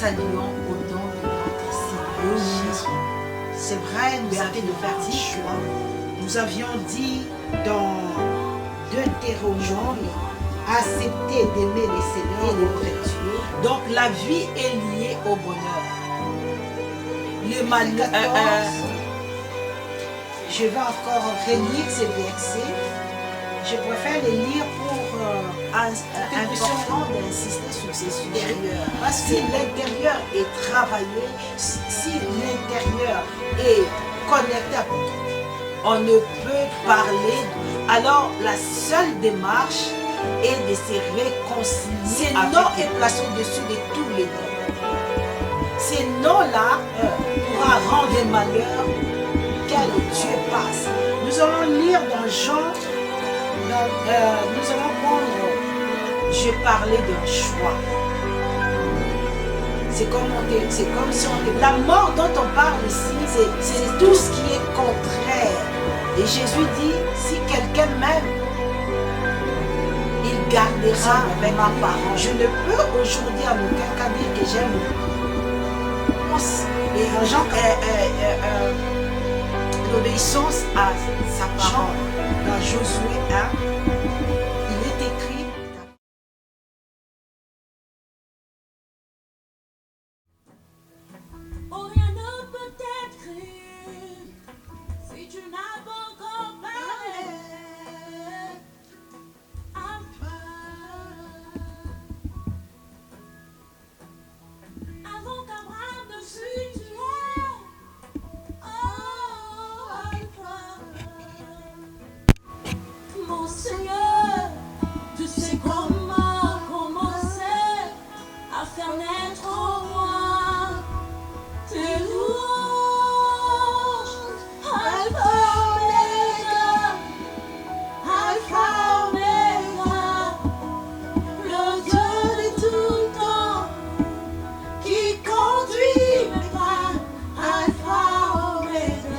Saluons au nom de notre Seigneur Jésus. C'est vrai, nous avions de faire un choix. Nous avions dit dans Deutéronome, accepter d'aimer les Seigneurs notre Dieu. Donc la vie est liée au bonheur. Le malheur. Je vais encore relire ces versets. Je préfère les lire pour important d'insister sur ces sujets. Parce que si l'intérieur est travaillé, si l'intérieur est connecté, on ne peut parler. Alors la seule démarche est de se réconcilier. Ces noms est placé au-dessus de tous les noms. Ces noms-là pourra rendre des malheurs quel Dieu passe. Nous allons lire dans Jean. Nous allons prendre, je parlais d'un choix. C'est comme si on... La mort dont on parle ici, c'est tout ce qui est contraire. Et Jésus dit, si quelqu'un m'aime, il gardera avec ma parole. Je ne peux aujourd'hui à aucun cas dire que j'aime. Et Jean, l'obéissance à sa parole. Dans Josué 1, il est écrit oh, rien ne peut t'écrire si tu n'as pas encore parlé. Avant qu'Abraham ne fût tué. Mon Seigneur, tu sais comment commencer à faire naître en moi tes louanges, Alpha Omega, Alpha Omega, le Dieu de tout temps qui conduit mes pas, Alpha Omega.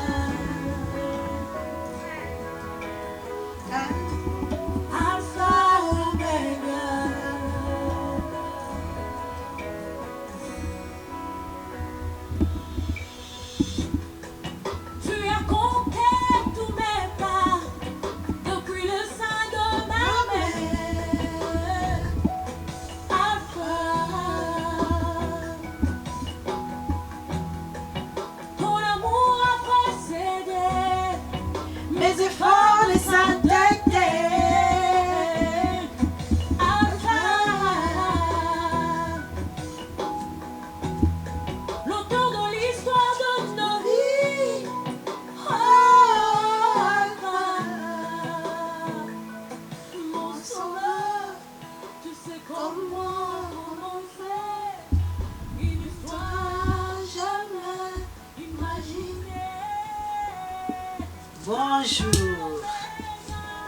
bonjour.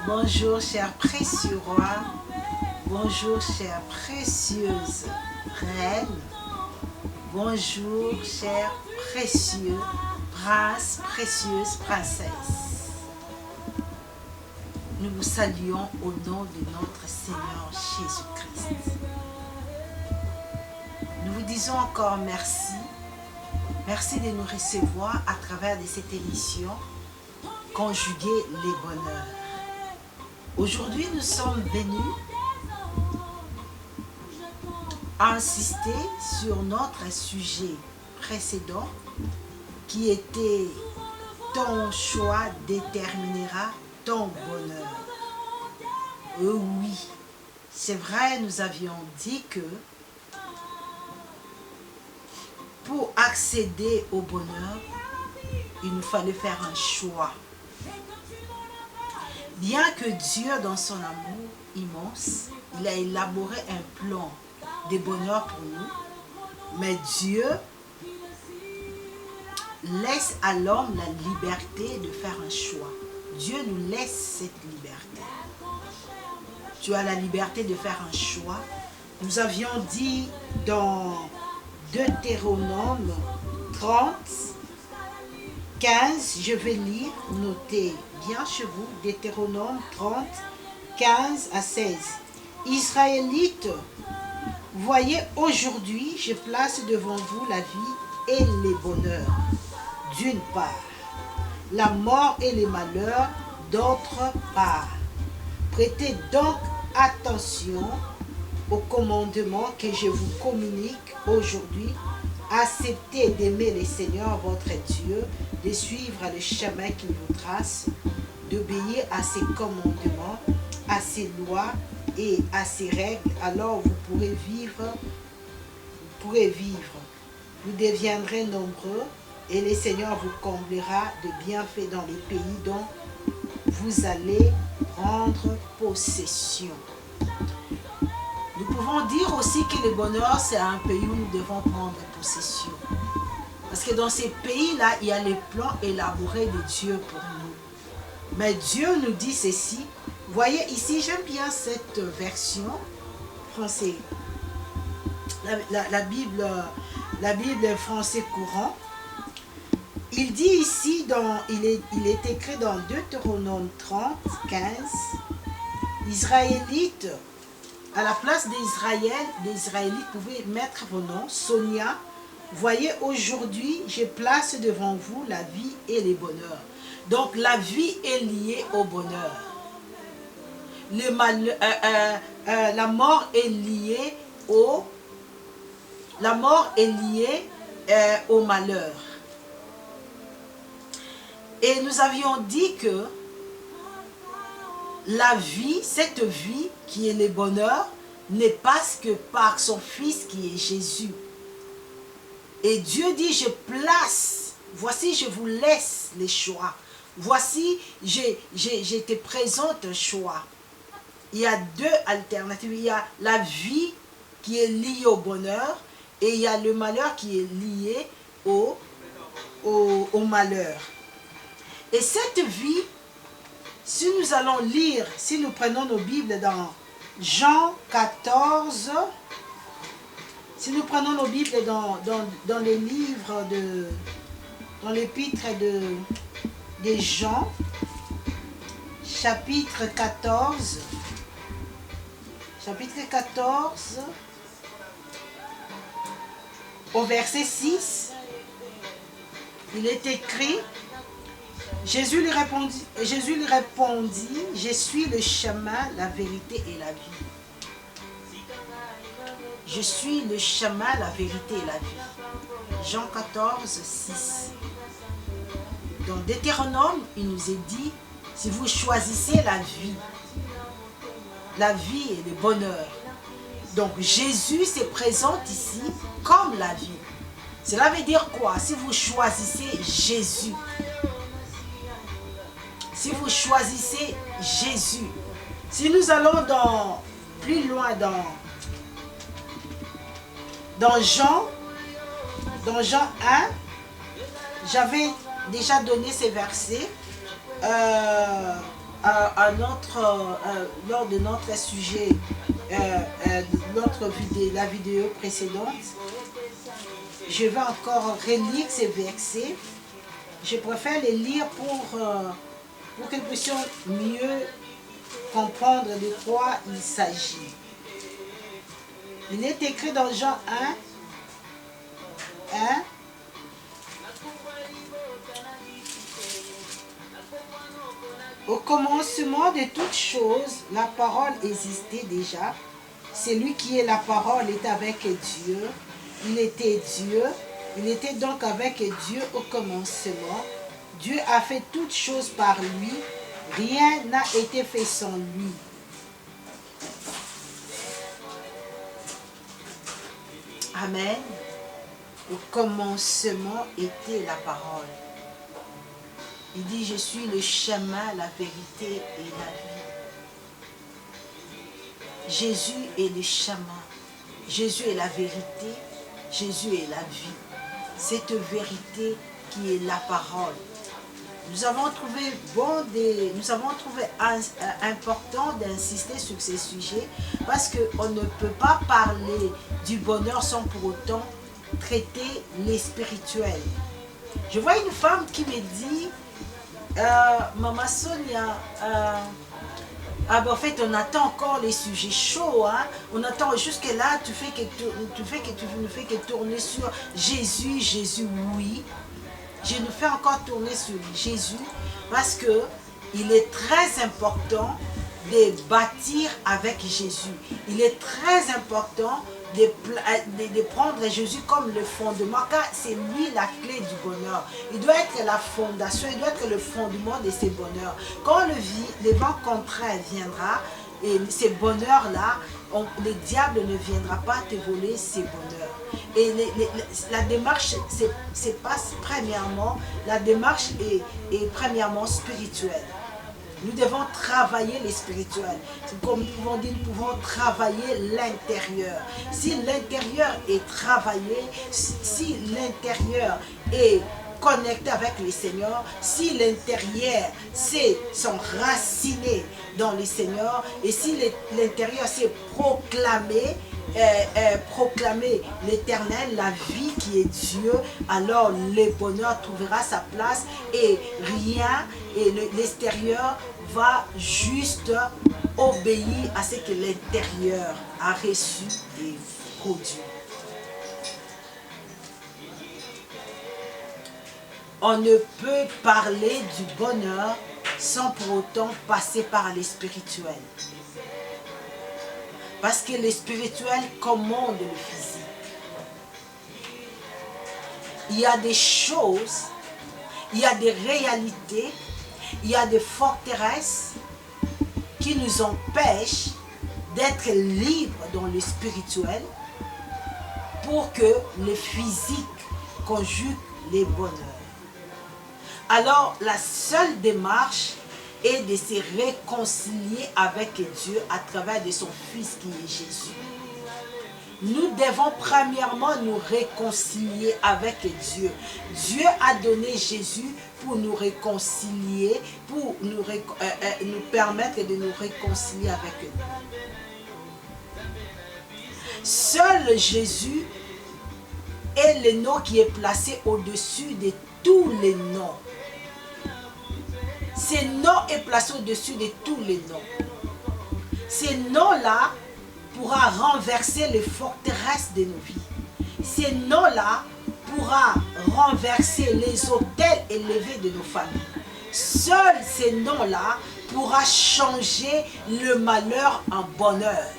Bonjour, cher précieux roi. Bonjour, chère précieuse reine. Bonjour, cher précieux prince, précieuse princesse. Nous vous saluons au nom de notre Seigneur Jésus-Christ. Nous vous disons encore merci. Merci de nous recevoir à travers de cette émission Conjuguer les bonheurs. Aujourd'hui, nous sommes venus insister sur notre sujet précédent qui était « Ton choix déterminera ton bonheur ». Oui, c'est vrai, nous avions dit que pour accéder au bonheur, il nous fallait faire un choix. Bien que Dieu, dans son amour immense, il a élaboré un plan de bonheur pour nous, mais Dieu laisse à l'homme la liberté de faire un choix. Dieu nous laisse cette liberté. Tu as la liberté de faire un choix. Nous avions dit dans Deutéronome 30, 15, je vais lire, notez bien chez vous, Deutéronome 30, 15 à 16. Israélites, voyez, aujourd'hui, je place devant vous la vie et les bonheurs, d'une part, la mort et les malheurs, d'autre part. Prêtez donc attention aux commandements que je vous communique aujourd'hui. Acceptez d'aimer le Seigneur votre Dieu, de suivre le chemin qu'il vous trace, d'obéir à ses commandements, à ses lois et à ses règles. Alors vous pourrez vivre. Vous deviendrez nombreux et le Seigneur vous comblera de bienfaits dans les pays dont vous allez prendre possession. Nous pouvons dire aussi que le bonheur, c'est un pays où nous devons prendre possession. Parce que dans ces pays-là, il y a les plans élaborés de Dieu pour nous. Mais Dieu nous dit ceci. Voyez ici, j'aime bien cette version française. La Bible français courant. Il dit ici, il est écrit dans Deutéronome 30, 15, Israélites, à la place des Israélites, vous pouvez mettre vos noms, Sonia. Voyez, aujourd'hui, je place devant vous la vie et les bonheurs. Donc, la vie est liée au bonheur. La mort est liée au malheur. Et nous avions dit que la vie, cette vie qui est le bonheur, n'est pas que par son Fils qui est Jésus. Et Dieu dit, je place, voici je vous laisse les choix. Voici, je te présente un choix. Il y a deux alternatives. Il y a la vie qui est liée au bonheur et il y a le malheur qui est lié au malheur. Et cette vie, si nous allons lire, si nous prenons nos Bibles dans Jean 14, si nous prenons nos Bibles dans les livres dans l'épître de Jean, chapitre 14, au verset 6, il est écrit, Jésus lui répondit, je suis le chemin, la vérité et la vie. Je suis le chemin, la vérité et la vie. Jean 14, 6. Dans Deutéronome, il nous est dit, si vous choisissez la vie et le bonheur. Donc Jésus se présente ici comme la vie. Cela veut dire quoi? Si vous choisissez Jésus, si vous choisissez Jésus, si nous allons plus loin dans Jean 1, j'avais déjà donné ces versets lors de notre sujet, la vidéo précédente. Je vais encore relire ces versets. Je préfère les lire pour que nous puissions mieux comprendre de quoi il s'agit. Il est écrit dans Jean 1, au commencement de toutes choses, la parole existait déjà. Celui qui est la parole est avec Dieu. Il était Dieu. Il était donc avec Dieu au commencement. Dieu a fait toutes choses par lui. Rien n'a été fait sans lui. Amen. Au commencement était la parole. Il dit, je suis le chemin, la vérité et la vie. Jésus est le chemin. Jésus est la vérité. Jésus est la vie. Cette vérité qui est la parole. Nous avons trouvé important d'insister sur ces sujets parce qu'on ne peut pas parler du bonheur sans pour autant traiter les spirituels. Je vois une femme qui me dit, Maman Sonia, en fait, on attend encore les sujets chauds. Hein? On attend jusque là, tu ne fais que tourner sur Jésus, Jésus, oui. Je nous fais encore tourner sur Jésus parce que il est très important de bâtir avec Jésus. Il est très important de prendre Jésus comme le fondement, car c'est lui la clé du bonheur. Il doit être la fondation, il doit être le fondement de ces bonheurs. Quand le vent contraire viendra, et ces bonheurs-là, le diable ne viendra pas te voler ces bonheurs. Et la démarche, la démarche est premièrement spirituelle. Nous devons travailler les spirituels. Comme nous pouvons dire, nous pouvons travailler l'intérieur. Si l'intérieur est travaillé, si l'intérieur est connecté avec le Seigneur, si l'intérieur s'enraciner dans le Seigneur, et si l'intérieur s'est proclamé l'éternel, la vie qui est Dieu, alors le bonheur trouvera sa place et rien, et l'extérieur va juste obéir à ce que l'intérieur a reçu et produit. On ne peut parler du bonheur sans pour autant passer par les spirituels. Parce que les spirituels commandent le physique. Il y a des choses, il y a des réalités, il y a des forteresses qui nous empêchent d'être libres dans le spirituel pour que le physique conjugue les bonheurs. Alors, la seule démarche est de se réconcilier avec Dieu à travers de son Fils qui est Jésus. Nous devons premièrement nous réconcilier avec Dieu. Dieu a donné Jésus pour nous réconcilier, pour nous permettre de nous réconcilier avec lui. Seul Jésus est le nom qui est placé au-dessus de tous les noms. Ce nom est placé au-dessus de tous les noms. Ce nom-là pourra renverser les forteresses de nos vies. Ce nom-là pourra renverser les autels élevés de nos familles. Seul ce nom-là pourra changer le malheur en bonheur.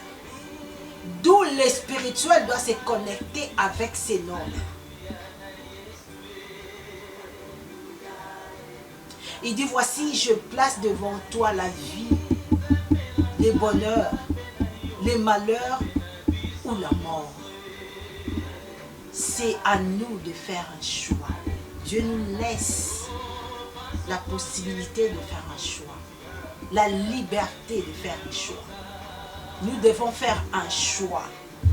D'où le spirituel doit se connecter avec ces noms-là. Il dit, voici, je place devant toi la vie, les bonheurs, les malheurs ou la mort. C'est à nous de faire un choix. Dieu nous laisse la possibilité de faire un choix, la liberté de faire un choix. Nous devons faire un choix.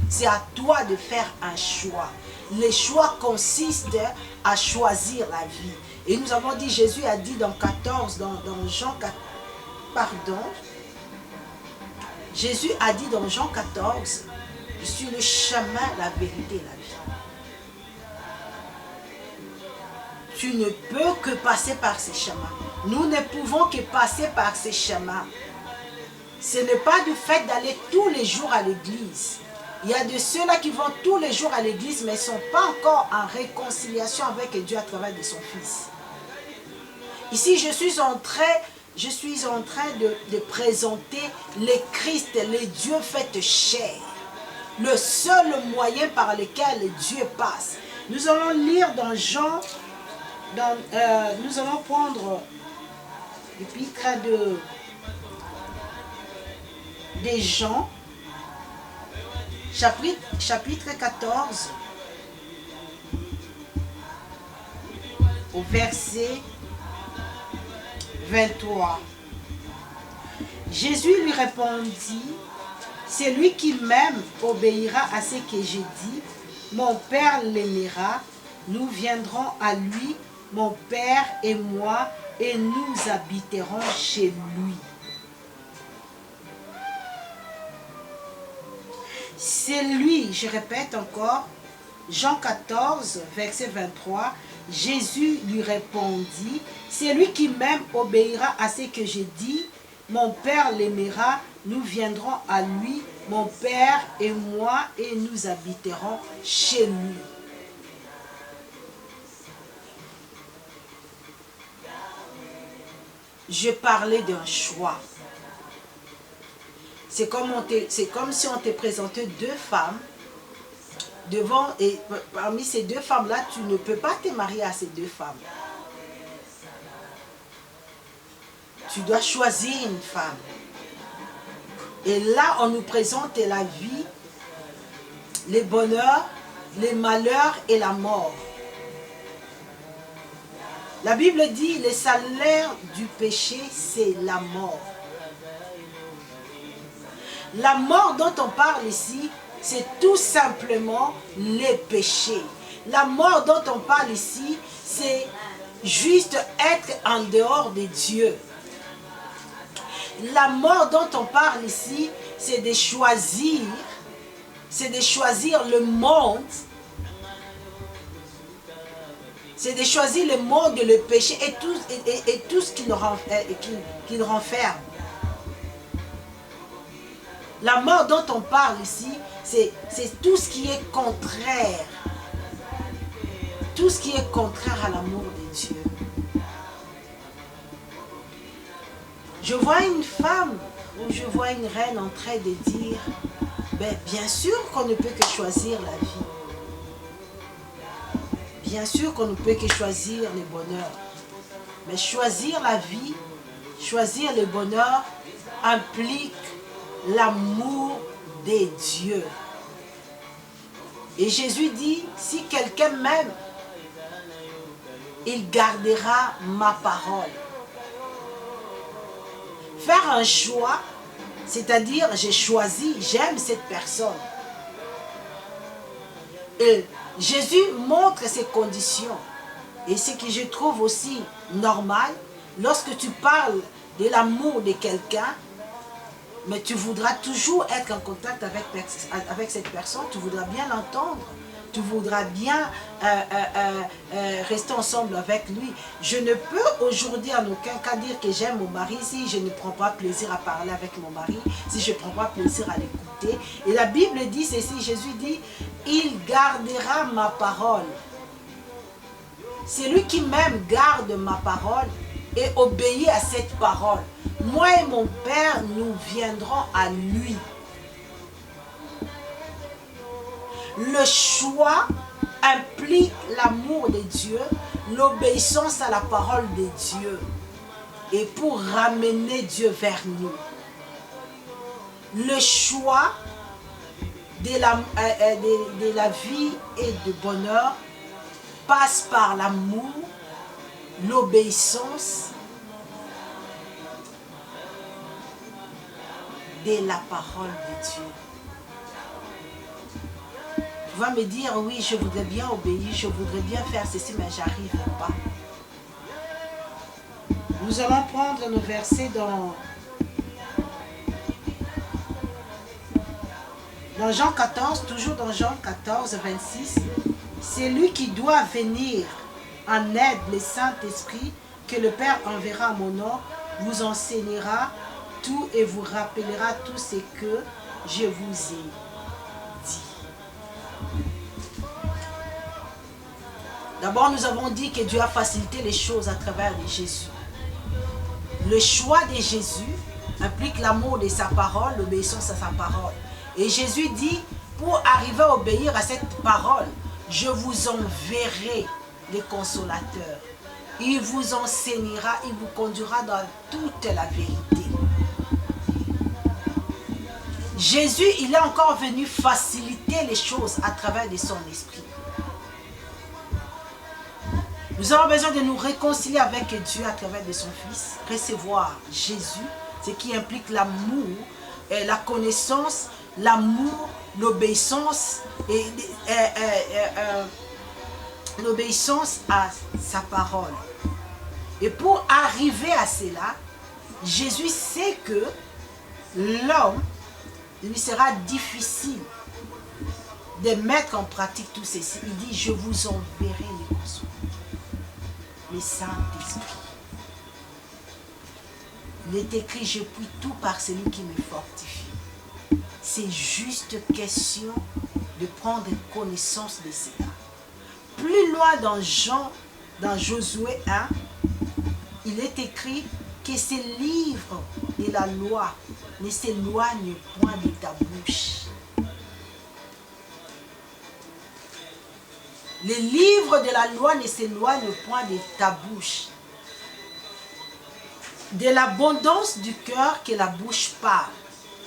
C'est à toi de faire un choix. Le choix consiste à choisir la vie. Et nous avons dit, Jésus a dit dans Jean 14, Jésus a dit dans Jean 14, je suis le chemin, la vérité et la vie. Tu ne peux que passer par ces chemins. Nous ne pouvons que passer par ces chemins. Ce n'est pas du fait d'aller tous les jours à l'église. Il y a de ceux-là qui vont tous les jours à l'église, mais ne sont pas encore en réconciliation avec Dieu à travers de son Fils. Ici, je suis en train de présenter le Christ, le Dieu fait chair. Le seul moyen par lequel Dieu passe. Nous allons lire dans Jean, nous allons prendre l'épître de Jean, chapitre 14, au verset 23. Jésus lui répondit, celui qui m'aime obéira à ce que j'ai dit, mon Père l'aimera, nous viendrons à lui mon Père et moi, et nous habiterons chez lui. C'est lui, je répète encore, Jean 14, verset 23, Jésus lui répondit, c'est lui qui même obéira à ce que j'ai dit, mon Père l'aimera, nous viendrons à lui, mon Père et moi, et nous habiterons chez lui. Je parlais d'un choix. C'est comme si on te présentait deux femmes devant, et parmi ces deux femmes-là, tu ne peux pas te marier à ces deux femmes. Tu dois choisir une femme. Et là, on nous présente la vie, les bonheurs, les malheurs et la mort. La Bible dit, le salaire du péché, c'est la mort. La mort dont on parle ici, c'est tout simplement les péchés. La mort dont on parle ici, c'est juste être en dehors de Dieu. La mort dont on parle ici, c'est de choisir le monde. C'est de choisir le monde, le péché et tout ce qui nous renferme. La mort dont on parle ici, c'est tout ce qui est contraire. Tout ce qui est contraire à l'amour de Dieu. Je vois une femme ou je vois une reine en train de dire, ben, bien sûr qu'on ne peut que choisir la vie. Bien sûr qu'on ne peut que choisir le bonheur. Mais choisir la vie, choisir le bonheur implique l'amour des dieux. Et Jésus dit, si quelqu'un m'aime, il gardera ma parole. Faire un choix, c'est-à-dire j'ai choisi, j'aime cette personne. Et Jésus montre ses conditions. Et ce que je trouve aussi normal, lorsque tu parles de l'amour de quelqu'un, mais tu voudras toujours être en contact avec cette personne, tu voudras bien l'entendre, tu voudras bien rester ensemble avec lui. Je ne peux aujourd'hui en aucun cas dire que j'aime mon mari si je ne prends pas plaisir à parler avec mon mari, si je ne prends pas plaisir à l'écouter. Et la Bible dit ceci, Jésus dit, il gardera ma parole. C'est lui qui même garde ma parole et obéit à cette parole. Moi et mon Père, nous viendrons à lui. Le choix implique l'amour de Dieu, l'obéissance à la parole de Dieu et pour ramener Dieu vers nous. Le choix de la vie et du bonheur passe par l'amour, l'obéissance de la parole de Dieu. Tu vas me dire, oui, je voudrais bien obéir, je voudrais bien faire ceci, mais j'arrive pas. Nous allons prendre nos versets dans Jean 14, toujours dans Jean 14, 26. C'est lui qui doit venir en aide, le Saint-Esprit, que le Père enverra à mon nom, vous enseignera tout et vous rappellera tout ce que je vous ai dit. D'abord, nous avons dit que Dieu a facilité les choses à travers de Jésus. Le choix de Jésus implique l'amour de sa parole, l'obéissance à sa parole. Et Jésus dit, pour arriver à obéir à cette parole, je vous enverrai les consolateurs. Il vous enseignera, il vous conduira dans toute la vérité. Jésus, il est encore venu faciliter les choses à travers de son esprit. Nous avons besoin de nous réconcilier avec Dieu à travers de son Fils, recevoir Jésus, ce qui implique l'amour, la connaissance, l'amour, l'obéissance et l'obéissance à sa parole. Et pour arriver à cela, Jésus sait que l'homme, lui sera difficile de mettre en pratique tout ceci. Il dit, je vous enverrai les consolations, le Saint-Esprit. Il est écrit, je puis tout par celui qui me fortifie. C'est juste question de prendre connaissance de cela. Plus loin dans Josué 1, il est écrit que ces livres de la loi ne s'éloignent point de ta bouche. Les livres de la loi ne s'éloignent point de ta bouche. De l'abondance du cœur que la bouche parle.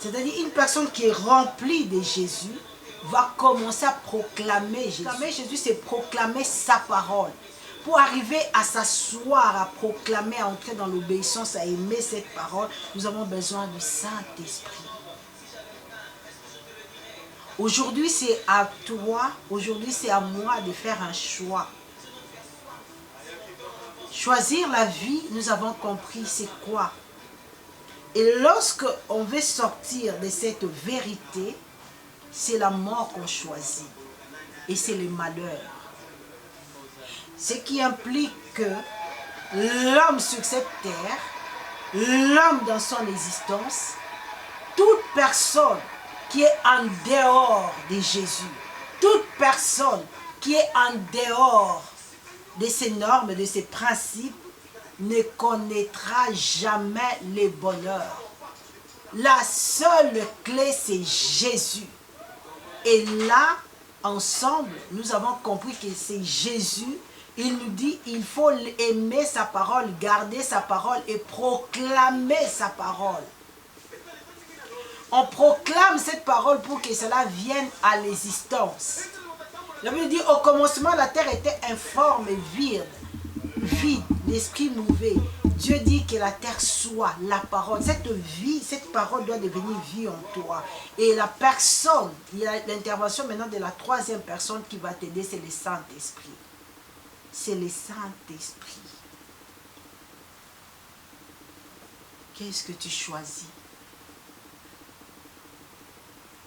C'est-à-dire une personne qui est remplie de Jésus va commencer à proclamer Jésus. Proclamer Jésus, c'est proclamer sa parole. Pour arriver à s'asseoir, à proclamer, à entrer dans l'obéissance, à aimer cette parole, nous avons besoin du Saint-Esprit. Aujourd'hui, c'est à toi, aujourd'hui, c'est à moi de faire un choix. Choisir la vie, nous avons compris, c'est quoi? Et lorsque on veut sortir de cette vérité, c'est la mort qu'on choisit. Et c'est le malheur. Ce qui implique que l'homme sur cette terre, l'homme dans son existence, toute personne qui est en dehors de Jésus, toute personne qui est en dehors de ces normes, de ces principes, ne connaîtra jamais le bonheur. La seule clé, c'est Jésus. Et là, ensemble, nous avons compris que c'est Jésus. Il nous dit, il faut aimer sa parole, garder sa parole et proclamer sa parole. On proclame cette parole pour que cela vienne à l'existence. La Bible dit, au commencement, la terre était informe et vide, l'esprit mouvait. Dieu dit que la terre soit la parole. Cette vie, cette parole doit devenir vie en toi. Et la personne, il y a l'intervention maintenant de la troisième personne qui va t'aider, c'est le Saint-Esprit. C'est le Saint-Esprit. Qu'est-ce que tu choisis?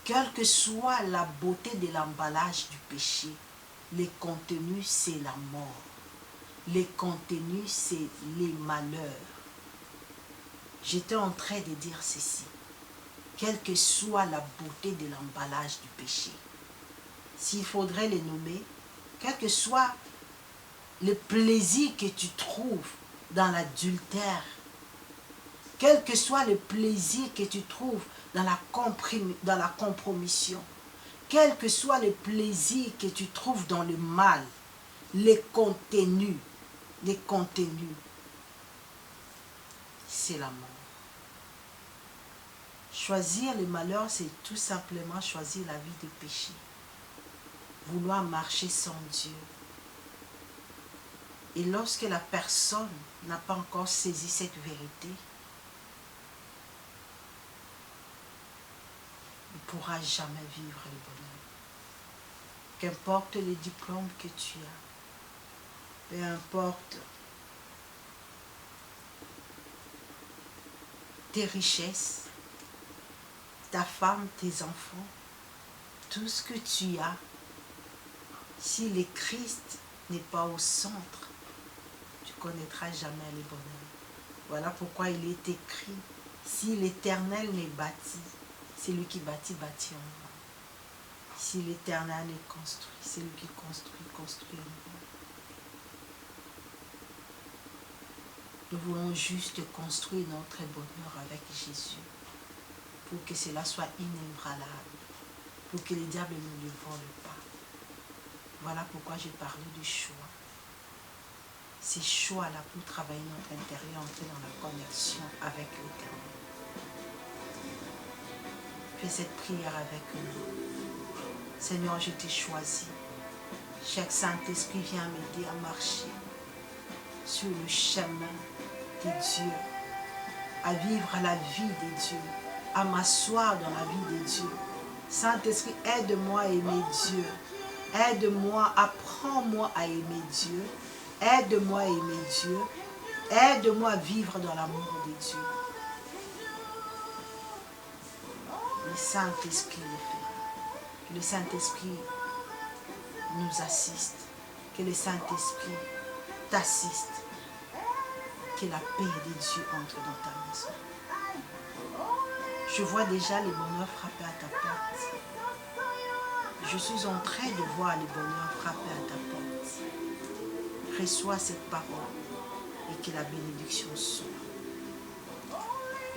Quelle que soit la beauté de l'emballage du péché, le contenu, c'est la mort. Le contenu, c'est les malheurs. J'étais en train de dire ceci. Quelle que soit la beauté de l'emballage du péché, s'il faudrait les nommer, quel que soit le plaisir que tu trouves dans l'adultère, quel que soit le plaisir que tu trouves dans la compromission, quel que soit le plaisir que tu trouves dans le mal, les contenus, c'est la mort. Choisir le malheur, c'est tout simplement choisir la vie de péché. Vouloir marcher sans Dieu. Et lorsque la personne n'a pas encore saisi cette vérité, il ne pourra jamais vivre le bonheur. Qu'importe les diplômes que tu as, peu importe tes richesses, ta femme, tes enfants, tout ce que tu as, si le Christ n'est pas au centre, tu ne connaîtras jamais le bonheur. Voilà pourquoi il est écrit, si l'Éternel n'est bâti, c'est lui qui bâtit en vain. Si l'Éternel est construit, c'est lui qui construit en vain. Nous voulons juste construire notre bonheur avec Jésus pour que cela soit inébranlable, pour que le diable ne le vole pas. Voilà pourquoi j'ai parlé du choix. Ces choix-là pour travailler notre intérieur, entrer dans la connexion avec l'Éternel. Fais cette prière avec nous. Seigneur, je t'ai choisi. Chaque Saint-Esprit vient m'aider à marcher sur le chemin de Dieu, à vivre la vie de Dieu, à m'asseoir dans la vie de Dieu. Saint-Esprit, aide-moi à aimer Dieu. Aide-moi, apprends-moi à aimer Dieu. Aide-moi à aimer Dieu. Aide-moi à vivre dans l'amour de Dieu. Le Saint-Esprit le fait. Que le Saint-Esprit nous assiste. Que le Saint-Esprit t'assiste. Que la paix de Dieu entre dans ta maison. Je vois déjà les bonheurs frapper à ta porte. Je suis en train de voir les bonheurs frapper à ta porte. Reçois cette parole et que la bénédiction soit.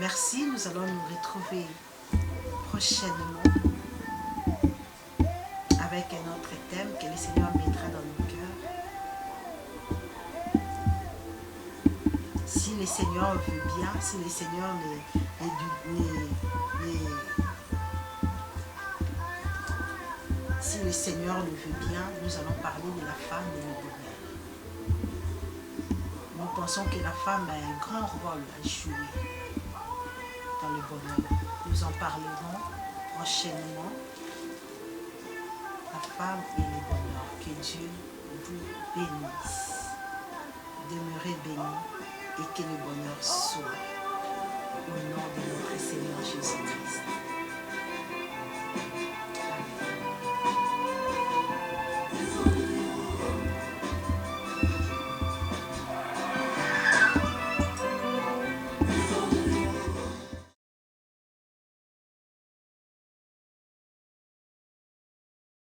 Merci, nous allons nous retrouver prochainement avec un autre thème que le Seigneur mettra dans nos cœurs. Si le Seigneur veut bien, si le Seigneur si le Seigneur le veut bien, nous allons parler de la femme et le bonheur. Nous pensons que la femme a un grand rôle à jouer dans le bonheur. Nous en parlerons prochainement. La femme et le bonheur. Que Dieu vous bénisse. Demeurez bénis et que le bonheur soit. Au nom de notre Seigneur Jésus-Christ.